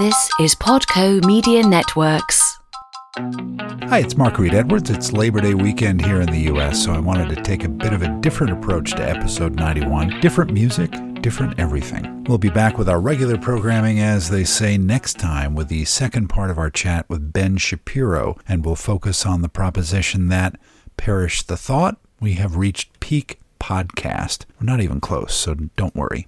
This is Podco Media Networks. Hi, it's Mark Reed Edwards. It's Labor Day weekend here in the U.S., so I wanted to take a bit of a different approach to episode 91. Different music, different everything. We'll be back with our regular programming, as they say, next time with the second part of our chat with Ben Shapiro, and we'll focus on the proposition that, perish the thought, we have reached peak podcast. We're not even close, so don't worry.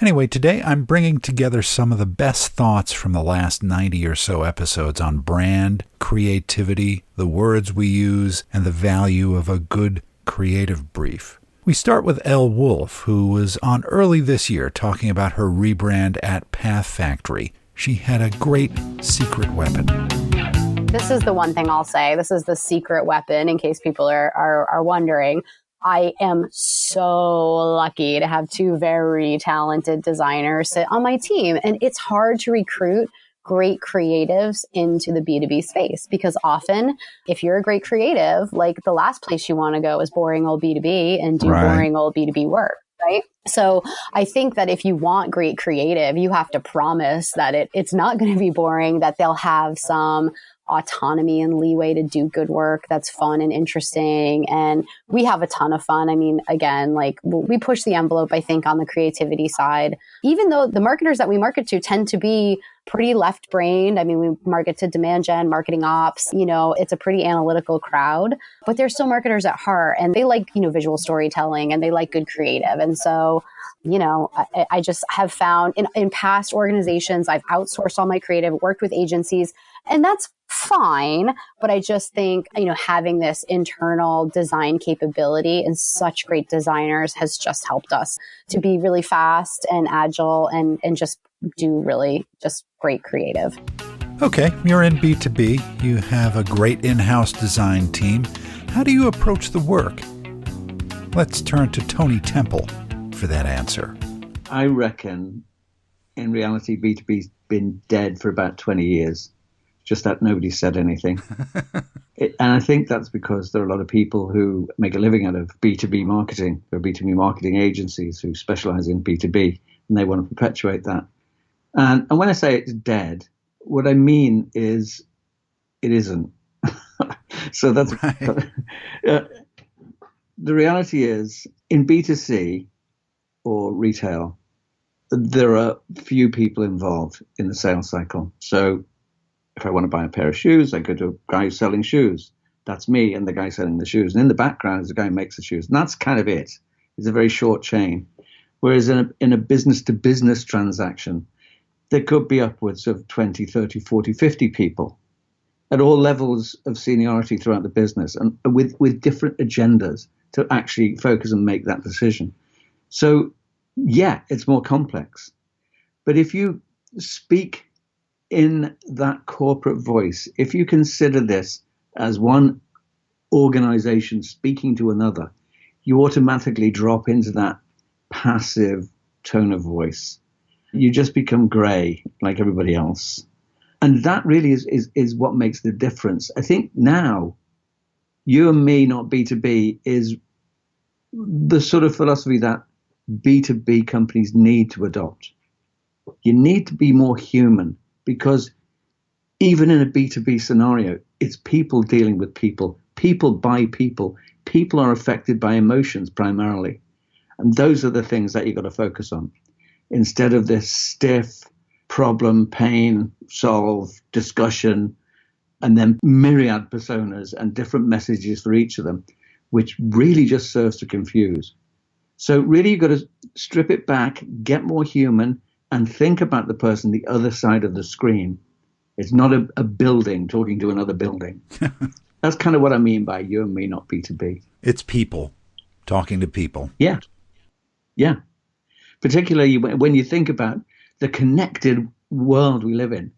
Anyway, today I'm bringing together some of the best thoughts from the last 90 or so episodes on brand, creativity, the words we use, and the value of a good creative brief. We start with Elle Wolfe, who was on early this year talking about her rebrand at Path Factory. She had a great secret weapon. This is the one thing I'll say. This is the secret weapon, in case people are wondering. I am so lucky to have two very talented designers sit on my team. And it's hard to recruit great creatives into the B2B space, because often if you're a great creative, like, the last place you want to go is boring old B2B and do boring old B2B work. Right. So I think that if you want great creative, you have to promise that it's not going to be boring, that they'll have some autonomy and leeway to do good work that's fun and interesting. And we have a ton of fun. I mean, again, like, we push the envelope, I think, on the creativity side, even though the marketers that we market to tend to be pretty left-brained. I mean, we market to demand gen, marketing ops, it's a pretty analytical crowd, but they're still marketers at heart, and they like, visual storytelling, and they like good creative. And so, I just have found in past organizations, I've outsourced all my creative, worked with agencies, and that's fine. But I just think, having this internal design capability and such great designers has just helped us to be really fast and agile and just do really just great creative. Okay, you're in B2B. You have a great in-house design team. How do you approach the work? Let's turn to Tony Temple for that answer. I reckon, in reality, B2B's been dead for about 20 years. Just that nobody said anything. And I think that's because there are a lot of people who make a living out of B2B marketing. There are B2B marketing agencies who specialize in B2B, and they want to perpetuate that. And when I say it's dead, what I mean is it isn't. So that's right. The reality is, in B2C or retail, there are few people involved in the sales cycle. So if I want to buy a pair of shoes, I go to a guy who's selling shoes. That's me and the guy selling the shoes. And in the background is the guy who makes the shoes. And that's kind of it. It's a very short chain. Whereas in a business-to-business transaction, there could be upwards of 20, 30, 40, 50 people at all levels of seniority throughout the business, and with different agendas to actually focus and make that decision. So, yeah, it's more complex. But if you speak in that corporate voice, if you consider this as one organization speaking to another, you automatically drop into that passive tone of voice. You just become gray like everybody else. And that really is what makes the difference. I think now, you and me, not B2B, is the sort of philosophy that B2B companies need to adopt. You need to be more human, because even in a B2B scenario, it's people dealing with people. People buy people. People are affected by emotions primarily. And those are the things that you've got to focus on, instead of this stiff problem, pain, solve, discussion, and then myriad personas and different messages for each of them, which really just serves to confuse. So really, you've got to strip it back, get more human, and think about the person the other side of the screen. It's not a building talking to another building. That's kind of what I mean by you and me, not B2B. It's people talking to people. Yeah. Yeah. Particularly when you think about the connected world we live in.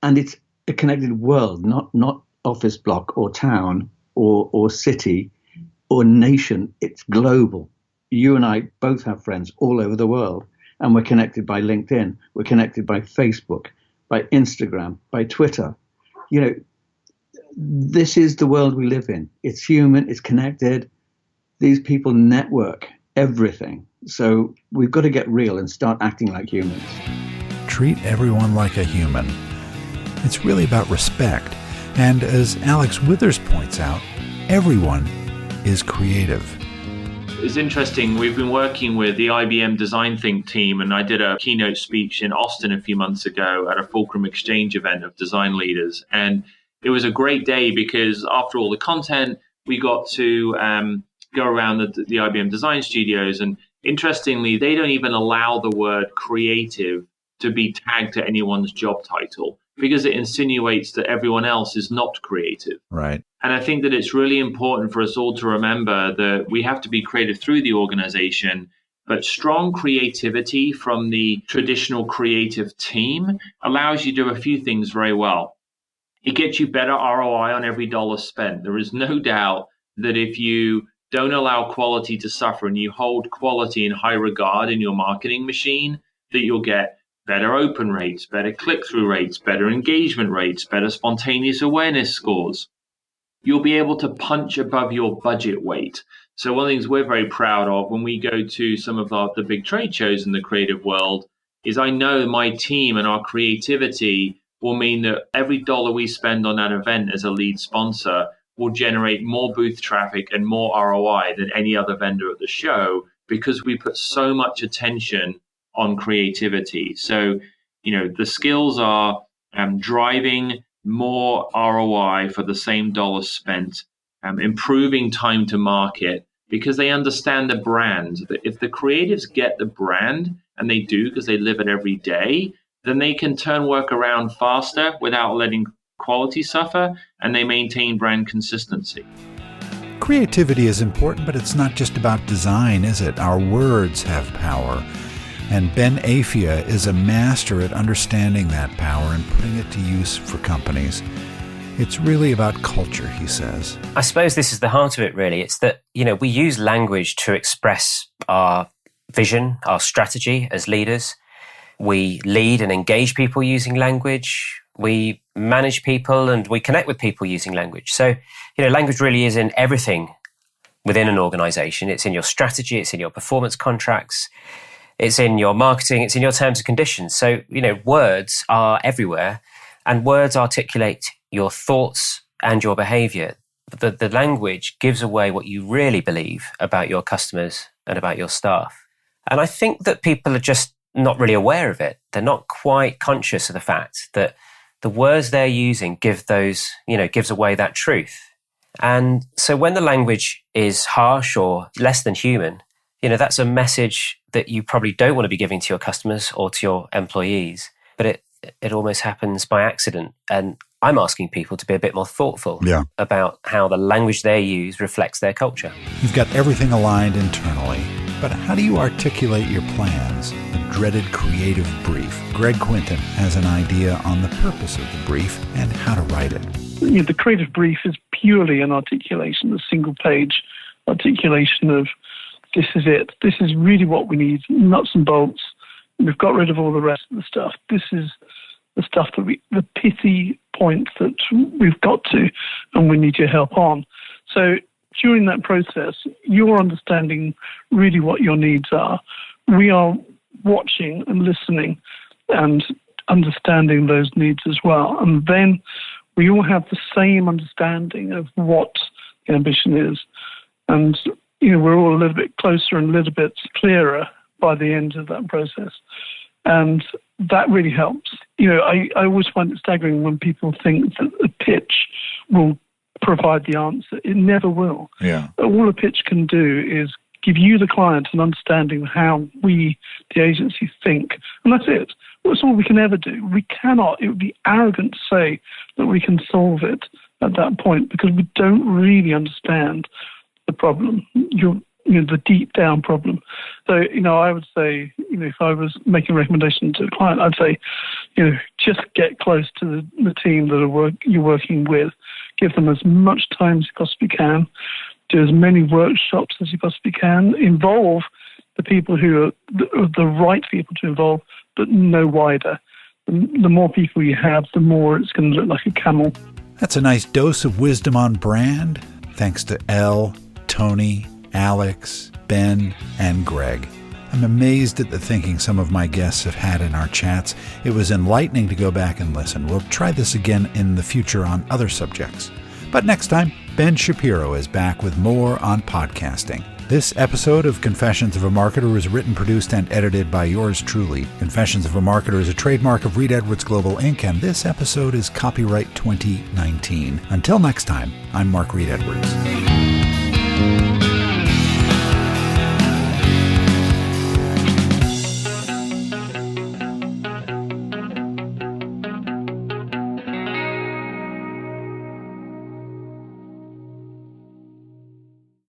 And it's a connected world, not office block or town or city or nation. It's global. You and I both have friends all over the world, and we're connected by LinkedIn. We're connected by Facebook, by Instagram, by Twitter. This is the world we live in. It's human, it's connected. These people network everything. So we've got to get real and start acting like humans. treat everyone like a human. It's really about respect. And as Alex Withers points out, everyone is creative. It's interesting. We've been working with the IBM Design Think team, and I did a keynote speech in Austin a few months ago at a Fulcrum Exchange event of design leaders. And it was a great day because after all the content, we got to go around the IBM Design Studios. And interestingly, they don't even allow the word creative to be tagged to anyone's job title because it insinuates that everyone else is not creative. Right. And I think that it's really important for us all to remember that we have to be creative through the organization, but strong creativity from the traditional creative team allows you to do a few things very well. It gets you better ROI on every dollar spent. There is no doubt that if you don't allow quality to suffer and you hold quality in high regard in your marketing machine, that you'll get better open rates, better click-through rates, better engagement rates, better spontaneous awareness scores. You'll be able to punch above your budget weight. So one of the things we're very proud of when we go to some of the big trade shows in the creative world is I know my team and our creativity will mean that every dollar we spend on that event as a lead sponsor will generate more booth traffic and more ROI than any other vendor at the show because we put so much attention on creativity. So, the skills are driving more ROI for the same dollar spent, improving time to market because they understand the brand. If the creatives get the brand, and they do because they live it every day, then they can turn work around faster without letting quality suffer, and they maintain brand consistency. Creativity is important, but it's not just about design, is it? Our words have power. And Ben Afia is a master at understanding that power and putting it to use for companies. It's really about culture, he says. I suppose this is the heart of it, really. It's that, we use language to express our vision, our strategy as leaders. We lead and engage people using language. We manage people and we connect with people using language. So, language really is in everything within an organization. It's in your strategy. It's in your performance contracts. It's in your marketing, it's in your terms and conditions. So, words are everywhere and words articulate your thoughts and your behavior. The language gives away what you really believe about your customers and about your staff. And I think that people are just not really aware of it. They're not quite conscious of the fact that the words they're using gives away that truth. And so when the language is harsh or less than human, that's a message that you probably don't want to be giving to your customers or to your employees, but it almost happens by accident. And I'm asking people to be a bit more thoughtful about how the language they use reflects their culture. You've got everything aligned internally, but how do you articulate your plans? The dreaded creative brief. Greg Quinton has an idea on the purpose of the brief and how to write it. The creative brief is purely an articulation, a single-page articulation of this is it. This is really what we need, nuts and bolts. We've got rid of all the rest of the stuff. This is the stuff the pithy points that we've got to, and we need your help on. So during that process, you're understanding really what your needs are. We are watching and listening and understanding those needs as well. And then we all have the same understanding of what the ambition is. And we're all a little bit closer and a little bit clearer by the end of that process. And that really helps. I always find it staggering when people think that a pitch will provide the answer. It never will. Yeah. All a pitch can do is give you, the client, an understanding of how we, the agency, think. And that's it. That's all we can ever do. We cannot, it would be arrogant to say that we can solve it at that point because we don't really understand the problem, the deep down problem. So, I would say, if I was making a recommendation to a client, I'd say, just get close to the team that you're working with. Give them as much time as you possibly can. Do as many workshops as you possibly can. Involve the people who are the right people to involve, but no wider. The more people you have, the more it's going to look like a camel. That's a nice dose of wisdom on brand. Thanks to Elle, Tony, Alex, Ben, and Greg. I'm amazed at the thinking some of my guests have had in our chats. It was enlightening to go back and listen. We'll try this again in the future on other subjects. But next time, Ben Shapiro is back with more on podcasting. This episode of Confessions of a Marketer was written, produced, and edited by yours truly. Confessions of a Marketer is a trademark of Reed Edwards Global Inc., and this episode is copyright 2019. Until next time, I'm Mark Reed Edwards.